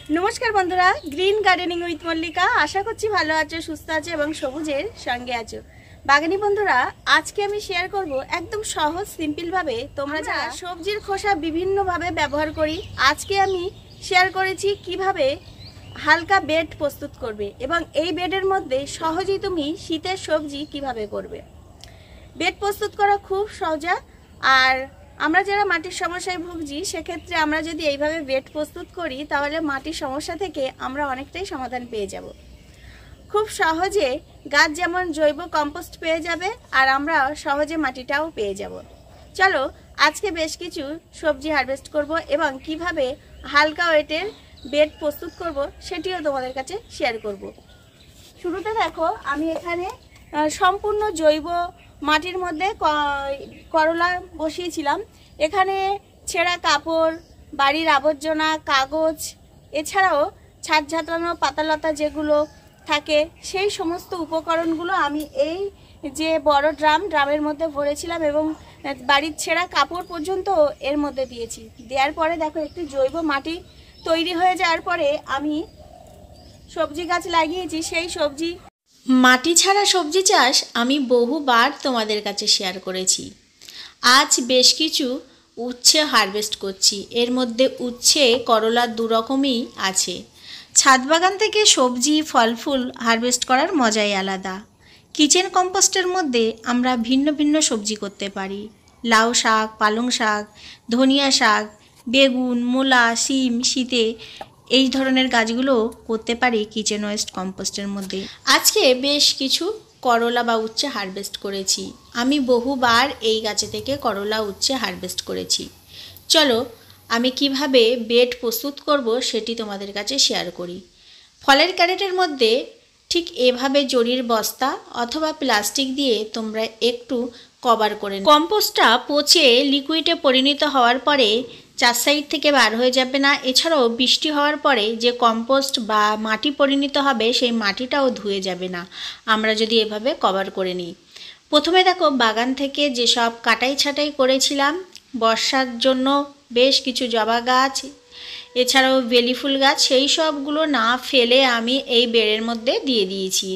नमस्कार बंधुरा green gardening with मल्लिका आशा करছি ভালো আছো সুস্থ আছো এবং সবুজের সঙ্গে আছো। বাগানি বন্ধুরা আজকে আমি শেয়ার করব একদম সহজ সিম্পল ভাবে তোমরা যারা সবজির খোসা বিভিন্ন ভাবে ব্যবহার করি আজকে আমি শেয়ার করেছি কিভাবে হালকা বেড প্রস্তুত করবে এবং এই বেডের মধ্যে সহজেই তুমি শীতের সবজি কিভাবে করবে। বেড প্রস্তুত করা খুব সহজ আর আমরা যারা মাটির সমস্যায় ভুগছি সেক্ষেত্রে আমরা যদি এইভাবে বেড প্রস্তুত করি তাহলে মাটির সমস্যা থেকে আমরা অনেকটাই সমাধান পেয়ে যাব। খুব সহজে গাছ যেমন জৈব কম্পোস্ট পেয়ে যাবে আর আমরা সহজে মাটিটাও পেয়ে যাব। চলো আজকে বেশ কিছু সবজি হারভেস্ট করব এবং কিভাবে হালকা ওয়েটের বেড প্রস্তুত করব সেটিও তোমাদের কাছে শেয়ার করব। শুরুতে দেখো আমি এখানে সম্পূর্ণ জৈব মাটির মধ্যে করলা বসিয়েছিলাম। এখানে ছেঁড়া কাপড়, বাড়ির আবর্জনা, কাগজ, এছাড়াও ছাদ ঝাঁটানো পাতালতা যেগুলো থাকে সেই সমস্ত উপকরণগুলো আমি এই যে বড় ড্রামের মধ্যে ভরেছিলাম এবং বাড়ির ছেঁড়া কাপড় পর্যন্ত এর মধ্যে দিয়েছি। দেওয়ার পরে দেখো একটি জৈব মাটি তৈরি হয়ে যাওয়ার পরে আমি সবজি গাছ লাগিয়েছি। সেই সবজি মাটি ছাড়া সবজি চাষ আমি বহুবার তোমাদের কাছে শেয়ার করেছি। আজ বেশ কিছু উচ্ছে হারভেস্ট করছি। এর মধ্যে উচ্ছে করলা দু রকমই আছে। ছাদ বাগান থেকে সবজি ফল ফুল হারভেস্ট করার মজাই আলাদা। কিচেন কম্পোস্টের মধ্যে আমরা ভিন্ন ভিন্ন সবজি করতে পারি। লাউ শাক, পালং শাক, ধনিয়া শাক, বেগুন, মূলা, শিম, শীতে এই ধরনের গাছগুলো করতে পারি কিচেন ওয়েস্ট কম্পোস্টের মধ্যে। আজকে বেশ কিছু করলা বা উচ্ছে হারভেস্ট করেছি। আমি বহুবার এই গাছে থেকে করলা উচ্ছে হারভেস্ট করেছি। চলো আমি কিভাবে বেড প্রস্তুত করব সেটি তোমাদের কাছে শেয়ার করি। ফলের ক্যারেটের মধ্যে ঠিক এভাবে জরির বস্তা অথবা প্লাস্টিক দিয়ে তোমরা একটু কভার করে কম্পোস্টটা পচে লিকুইডে পরিণত হওয়ার পরে চার সাইড থেকে বার হয়ে যাবে না। এছাড়াও বৃষ্টি হওয়ার পরে যে কম্পোস্ট বা মাটি পরিণত হবে সেই মাটিটাও ধুয়ে যাবে না আমরা যদি এভাবে কভার করে নিই। প্রথমে দেখো বাগান থেকে যেসব কাটাই ছাঁটাই করেছিলাম বর্ষার জন্য বেশ কিছু জবা গাছ এছাড়াও বেলি ফুল গাছ সেই সবগুলো না ফেলে আমি এই বেডের মধ্যে দিয়ে দিয়েছি।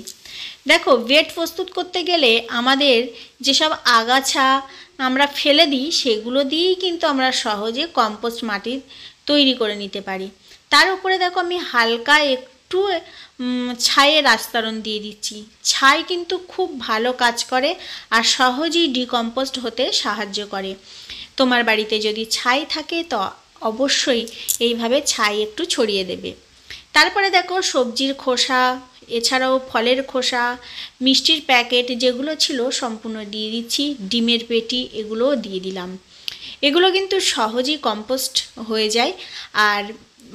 দেখো বেড প্রস্তুত করতে গেলে আমাদের যেসব আগাছা আমরা ফেলে দিই সেগুলো দিয়েই কিন্তু আমরা সহজে কম্পোস্ট মাটি তৈরি করে নিতে পারি। তার উপরে দেখো আমি হালকা একটু ছাইয়ের আস্তরণ দিয়ে দিচ্ছি। ছাই কিন্তু খুব ভালো কাজ করে আর সহজেই ডিকম্পোস্ট হতে সাহায্য করে। তোমার বাড়িতে যদি ছাই থাকে তো অবশ্যই এইভাবে ছাই একটু ছড়িয়ে দেবে। তারপরে দেখো সবজির খোসা এছাড়াও ফলের খোসা, মিষ্টির প্যাকেট যেগুলো ছিল সম্পূর্ণ দিয়ে দিচ্ছি। ডিমের পেটি এগুলোও দিয়ে দিলাম। এগুলো কিন্তু সহজেই কম্পোস্ট হয়ে যায় আর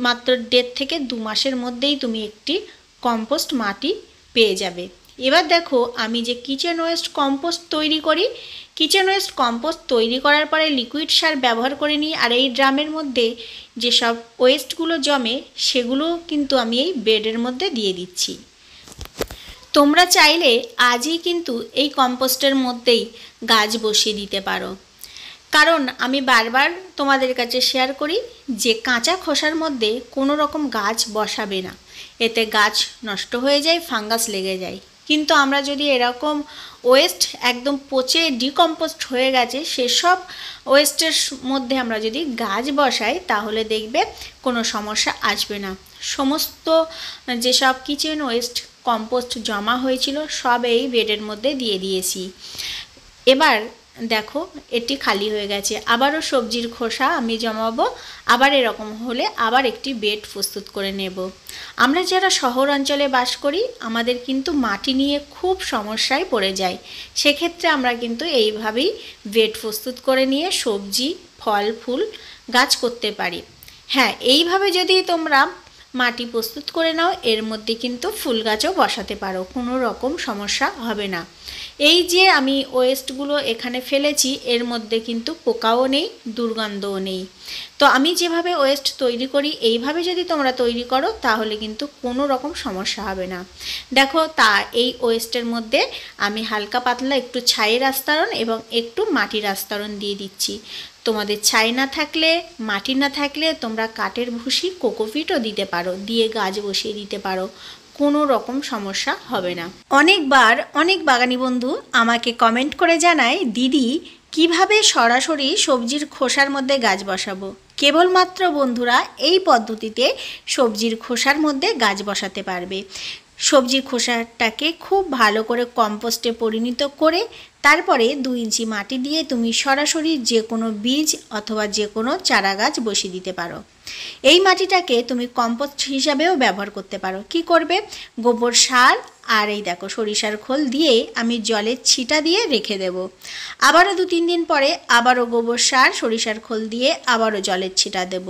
মাত্র 1.5 থেকে 2 মাসের মধ্যেই তুমি একটি কম্পোস্ট মাটি পেয়ে যাবে। এবার দেখো আমি যে কিচেন ওয়েস্ট কম্পোস্ট তৈরি করি, কিচেন ওয়েস্ট কম্পোস্ট তৈরি করার পরে লিকুইড সার ব্যবহার করে নিই আর এই ড্রামের মধ্যে যেসব ওয়েস্টগুলো জমে সেগুলো কিন্তু আমি এই বেডের মধ্যে দিয়ে দিচ্ছি। তোমরা চাইলে আজই কিন্তু এই কম্পোস্টের মধ্যেই গাছ বসিয়ে দিতে পারো। কারণ আমি বারবার তোমাদের কাছে শেয়ার করি যে কাঁচা খোসার মধ্যে কোনো রকম গাছ বসাবে না, এতে গাছ নষ্ট হয়ে যায়, ফাঙ্গাস লেগে যায়। কিন্তু আমরা যদি এরকম ওয়েস্ট একদম পচে ডিকম্পোস্ট হয়ে গেছে সেসব ওয়েস্টের মধ্যে আমরা যদি গাছ বসাই তাহলে দেখবে কোনো সমস্যা আসবে না। সমস্ত যেসব কিচেন ওয়েস্ট কম্পোস্ট জমা হয়েছিল সব এই বেডের মধ্যে দিয়ে দিয়েছি। এবার দেখো এটি খালি হয়ে গেছে। আবারও সবজির খোসা আমি জমাবো, আবার এরকম হলে আবার একটি বেড প্রস্তুত করে নেব। আমরা যারা শহর অঞ্চলে বাস করি আমাদের কিন্তু মাটি নিয়ে খুব সমস্যায় পড়ে যায়। সেক্ষেত্রে আমরা কিন্তু এইভাবেই বেড প্রস্তুত করে নিয়ে সবজি ফল ফুল গাছ করতে পারি। হ্যাঁ, এইভাবে যদি তোমরা মাটি প্রস্তুত করে নাও এর মধ্যে কিন্তু ফুল গাছও বসাতে পারো, কোনো রকম সমস্যা হবে না। এই যে আমি ওয়েস্টগুলো এখানে ফেলেছি এর মধ্যে কিন্তু পোকাও নেই, দুর্গন্ধও নেই। তো আমি যেভাবে ওয়েস্ট তৈরি করি এইভাবে যদি তোমরা তৈরি করো তাহলে কিন্তু কোনো রকম সমস্যা হবে না। দেখো তা এই ওয়েস্টের মধ্যে আমি হালকা পাতলা একটু ছাইয়ের আস্তরণ এবং একটু মাটির আস্তরণ দিয়ে দিচ্ছি। তোমাদের ছাই না থাকলে, মাটি না থাকলে তোমরা কাঠের ভুসি, কোকোপিটও দিতে পারো, দিয়ে গাছ বসিয়ে দিতে পারো, কোনো রকম সমস্যা হবে না। অনেকবার অনেক বাগানি বন্ধু আমাকে কমেন্ট করে জানায়, দিদি কিভাবে সরাসরি সবজির খোসার মধ্যে গাছ বসাবো। কেবলমাত্র বন্ধুরা এই পদ্ধতিতে সবজির খোসার মধ্যে গাছ বসাতে পারবে। সবজির খোসাটাকে খুব ভালো করে কম্পোস্টে পরিণত করে তারপরে 2 ইঞ্চি মাটি দিয়ে তুমি সরাসরি যে কোনো বীজ অথবা যে কোনো চারা গাছ বসিয়ে দিতে পারো। এই মাটিটাকে তুমি কম্পোস্ট হিসাবেও ব্যবহার করতে পারো। কি করবে, গোবর সার আর এই দেখো সরিষার খোল দিয়ে আমি জলের ছিটা দিয়ে রেখে দেব। আবারও 2-3 দিন পরে আবারও গোবর সার, সরিষার খোল দিয়ে আবারও জলের ছিটা দেব।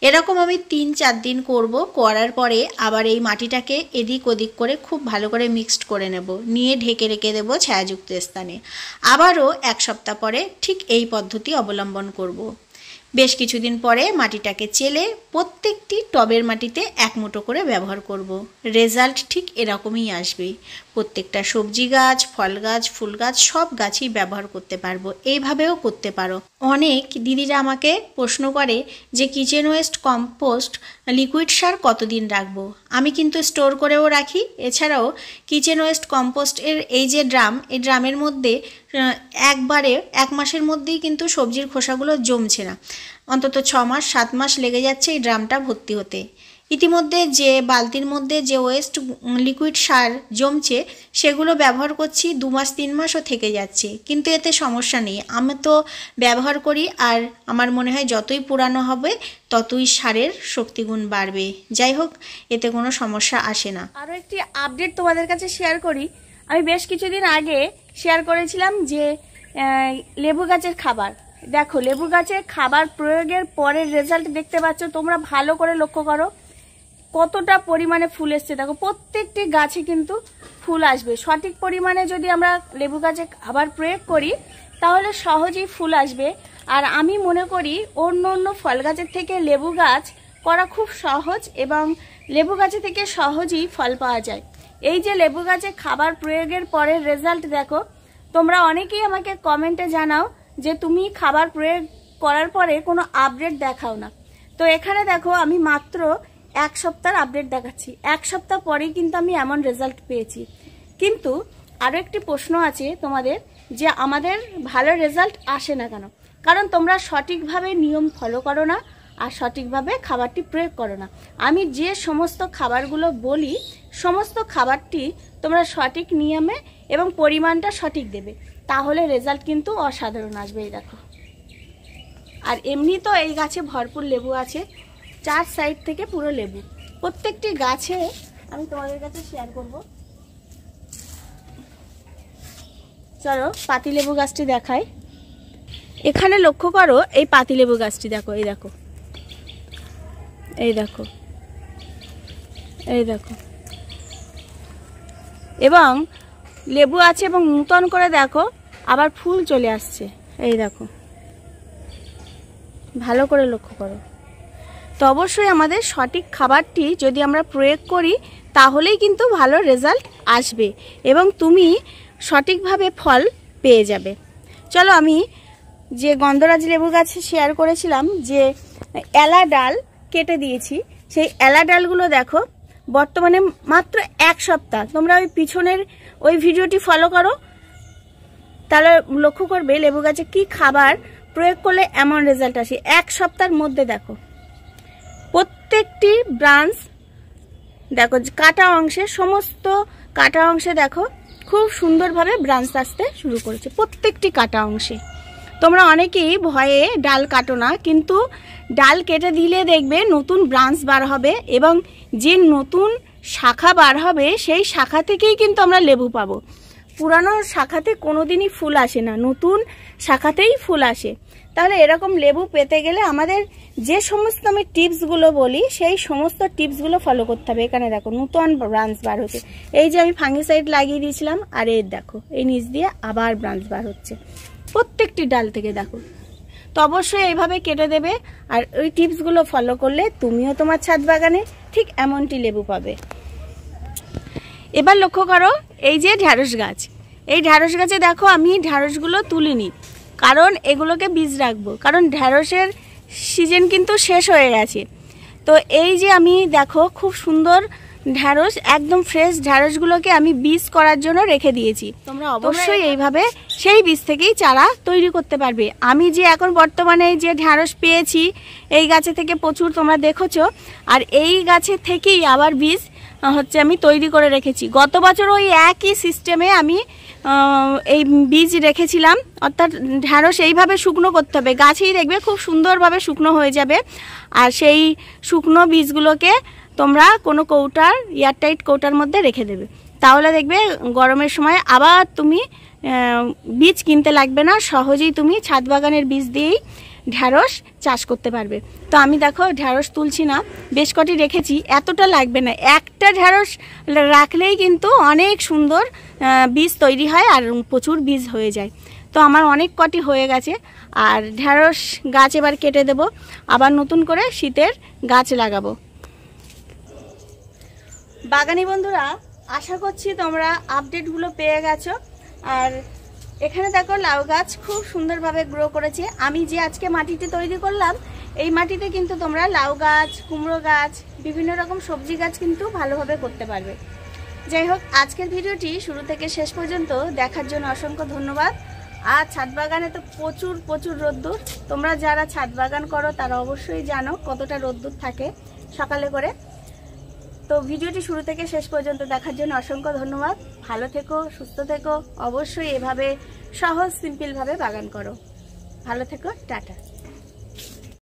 এরকম আমি 3-4 দিন করব। করার পরে আবার এই মাটিটাকে এদিক ওদিক করে খুব ভালো করে মিক্সড করে নেব, নিয়ে ঢেকে রেখে দেব ছায়াযুক্ত স্থানে। আবারও 1 সপ্তাহ পরে ঠিক এই পদ্ধতি অবলম্বন করব। বেশ কিছুদিন পরে মাটিটাকে চেলে প্রত্যেকটি টবের মাটিতে 1 মুঠো করে ব্যবহার করব। রেজাল্ট ঠিক এরকমই আসবে। প্রত্যেকটা সবজি গাছ, ফল গাছ, ফুল গাছ সব গাছই ব্যবহার করতে পারবো। এইভাবেও করতে পারো। অনেক দিদিরা আমাকে প্রশ্ন করে যে কিচেন ওয়েস্ট কম্পোস্ট লিকুইড সার কতদিন রাখবো। আমি কিন্তু স্টোর করেও রাখি। এছাড়াও কিচেন ওয়েস্ট কম্পোস্টের এই যে ড্রাম, এই ড্রামের মধ্যে একবারে 1 মাসের মধ্যেই কিন্তু সবজির খোসাগুলো জমছে না, অন্তত 6 মাস 7 মাস লেগে যাচ্ছে এই ড্রামটা ভর্তি হতে। ইতিমধ্যে যে বালতির মধ্যে যে ওয়েস্ট লিকুইড সার জমছে সেগুলো ব্যবহার করছি 2 মাস 3 মাসও থেকে যাচ্ছে, কিন্তু এতে সমস্যা নেই। আমি তো ব্যবহার করি আর আমার মনে হয় যতই পুরানো হবে ততই সারের শক্তিগুণ বাড়বে। যাই হোক, এতে কোনো সমস্যা আসে না। আরও একটি আপডেট তোমাদের কাছে শেয়ার করি। আমি বেশ কিছুদিন আগে শেয়ার করেছিলাম যে লেবু গাছের খাবার। দেখো লেবু গাছের খাবার প্রয়োগের পরের রেজাল্ট দেখতে পাচ্ছ তোমরা, ভালো করে লক্ষ্য করো কতটা পরিমাণে ফুল এসছে। দেখো প্রত্যেকটি গাছে কিন্তু ফুল আসবে। সঠিক পরিমাণে যদি আমরা লেবু গাছে খাবার প্রয়োগ করি তাহলে সহজেই ফুল আসবে। আর আমি মনে করি অন্য অন্য ফল গাছের থেকে লেবু গাছ করা খুব সহজ এবং লেবু গাছে থেকে সহজেই ফল পাওয়া যায়। এই যে লেবু গাছে খাবার প্রয়োগের পরের রেজাল্ট দেখো, তোমরা অনেকেই আমাকে কমেন্টে জানাও যে তুমি খাবার প্রয়োগ করার পরে কোনো আপডেট দেখাও না। তো এখানে দেখো আমি মাত্র 1 সপ্তাহের আপডেট দেখাচ্ছি। 1 সপ্তাহ পরেই কিন্তু আমি এমন রেজাল্ট পেয়েছি। কিন্তু আরও একটি প্রশ্ন আছে তোমাদের যে আমাদের ভালো রেজাল্ট আসে না কেন? কারণ তোমরা সঠিকভাবে নিয়ম ফলো করো না আর সঠিকভাবে খাবারটি প্রয়োগ করো না। আমি যে সমস্ত খাবারগুলো বলি সমস্ত খাবারটি তোমরা সঠিক নিয়মে এবং পরিমাণটা সঠিক দেবে, তাহলে রেজাল্ট কিন্তু অসাধারণ আসবে। এই দেখো, আর এমনি তো এই গাছে ভরপুর লেবু আছে, 4 সাইড থেকে পুরো লেবু। প্রত্যেকটি গাছে আমি তোমাদের কাছে শেয়ার করব। চলো পাতিলেবু গাছটি দেখাই। এখানে লক্ষ্য করো এই পাতিলেবু গাছটি দেখো, এই দেখো, এই দেখো, এই দেখো, এবং লেবু আছে এবং নূতন করে দেখো আবার ফুল চলে আসছে। এই দেখো, ভালো করে লক্ষ্য করো। তো অবশ্যই আমাদের সঠিক খাবারটি যদি আমরা প্রয়োগ করি তাহলেই কিন্তু ভালো রেজাল্ট আসবে এবং তুমি সঠিকভাবে ফল পেয়ে যাবে। চলো আমি যে গন্ধরাজ লেবু গাছে শেয়ার করেছিলাম যে এলা ডাল কেটে দিয়েছি, সেই এলা ডালগুলো দেখো বর্তমানে মাত্র 1 সপ্তাহ। তোমরা ওই পিছনের ওই ভিডিওটি ফলো করো, তাহলে লক্ষ্য করবে লেবু গাছে কি খাবার প্রয়োগ করলে এমন রেজাল্ট আসে। 1 সপ্তাহের মধ্যে দেখো প্রত্যেকটি ব্রাঞ্চ দেখো কাটা অংশে, সমস্ত কাটা অংশে দেখো খুব সুন্দরভাবে ব্রাঞ্চ আসতে শুরু করেছে প্রত্যেকটি কাটা অংশে। তোমরা অনেকেই ভয়ে ডাল কাটো না, কিন্তু ডাল কেটে দিলে দেখবে নতুন ব্রাঞ্চ বার হবে এবং যে নতুন শাখা বার হবে সেই শাখা থেকেই কিন্তু আমরা লেবু পাবো। পুরানো শাখাতে কোনোদিনই ফুল আসে না, নতুন শাখাতেই ফুল আসে। তাহলে এরকম লেবু পেতে গেলে আমাদের যে সমস্ত আমি টিপসগুলো বলি সেই সমস্ত টিপসগুলো ফলো করতে হবে। এখানে দেখো নতুন ব্রাঞ্চ বার হচ্ছে, এই যে আমি ফাঙ্গিসাইড লাগিয়ে দিয়েছিলাম আর এই দেখো এই নিচ দিয়ে আবার ব্রাঞ্চ বার হচ্ছে প্রত্যেকটি ডাল থেকে দেখো। তো অবশ্যই এইভাবে কেটে দেবে। আর ওই টিপসগুলো ফলো করলে তুমিও তোমার ছাদ বাগানে ঠিক এমনটি লেবু পাবে। এবার লক্ষ্য করো, এই যে ঢ্যাঁড়স গাছ, এই ঢ্যাঁড়স গাছে দেখো আমি ঢ্যাঁড়সগুলো তুলিনি, কারণ এগুলোকে বীজ রাখবো, কারণ ঢ্যাঁড়সের সিজন কিন্তু শেষ হয়ে গেছে। তো এই যে আমি দেখো খুব সুন্দর ঢ্যাঁড়স, একদম ফ্রেশ ঢ্যাঁড়সগুলোকে আমি বীজ করার জন্য রেখে দিয়েছি। তোমরা অবশ্যই এইভাবে সেই বীজ থেকেই চারা তৈরি করতে পারবে। আমি যে এখন বর্তমানে যে ঢ্যাঁড়স পেয়েছি এই গাছে থেকে প্রচুর তোমরা দেখেছো, আর এই গাছে থেকেই আবার বীজ হচ্ছে আমি তৈরি করে রেখেছি। গত বছর ওই একই সিস্টেমে আমি এই বীজ রেখেছিলাম। অর্থাৎ ঢ্যাঁড়স এইভাবে শুকনো করতে হবে, গাছেই দেখবে খুব সুন্দরভাবে শুকনো হয়ে যাবে। আর সেই শুকনো বীজগুলোকে তোমরা কোনো কৌটার, এয়ারটাইট কৌটার মধ্যে রেখে দেবে, তাহলে দেখবে গরমের সময় আবার তুমি বীজ কিনতে লাগবে না, সহজেই তুমি ছাদ বাগানের বীজ দিয়েই ঢ্যাঁড়স চাষ করতে পারবে। তো আমি দেখো ঢ্যাঁড়স তুলছি না, বেশ কটি রেখেছি, এতটা লাগবে না, একটা ঢ্যাঁড়স রাখলেই কিন্তু অনেক সুন্দর বীজ তৈরি হয় আর প্রচুর বীজ হয়ে যায়। তো আমার অনেক কটি হয়ে গেছে। আর ঢ্যাঁড়স গাছ এবার কেটে দেব, আবার নতুন করে শীতের গাছ লাগাবো। বাগানি বন্ধুরা, আশা করছি তোমরা আপডেটগুলো পেয়ে গেছো। আর এখানে দেখো লাউ গাছ খুব সুন্দরভাবে গ্রো করেছে। আমি যে আজকে মাটিতে তৈরি করলাম, এই মাটিতে কিন্তু তোমরা লাউ গাছ, কুমড়ো গাছ, বিভিন্ন রকম সবজি গাছ কিন্তু ভালোভাবে করতে পারবে। যাই হোক, আজকের ভিডিওটি শুরু থেকে শেষ পর্যন্ত দেখার জন্য অসংখ্য ধন্যবাদ। আর ছাদ বাগানে তো প্রচুর রোদ্দুর, তোমরা যারা ছাদ বাগান করো তারা অবশ্যই জানো কতটা রোদ্দুর থাকে সকালে করে। তো ভিডিওটি শুরু থেকে শেষ পর্যন্ত দেখার জন্য অসংখ্য ধন্যবাদ। ভালো থেকো, সুস্থ থেকো, অবশ্যই এভাবে সহজ সিম্পলভাবে বাগান করো। ভালো থেকো, টাটা।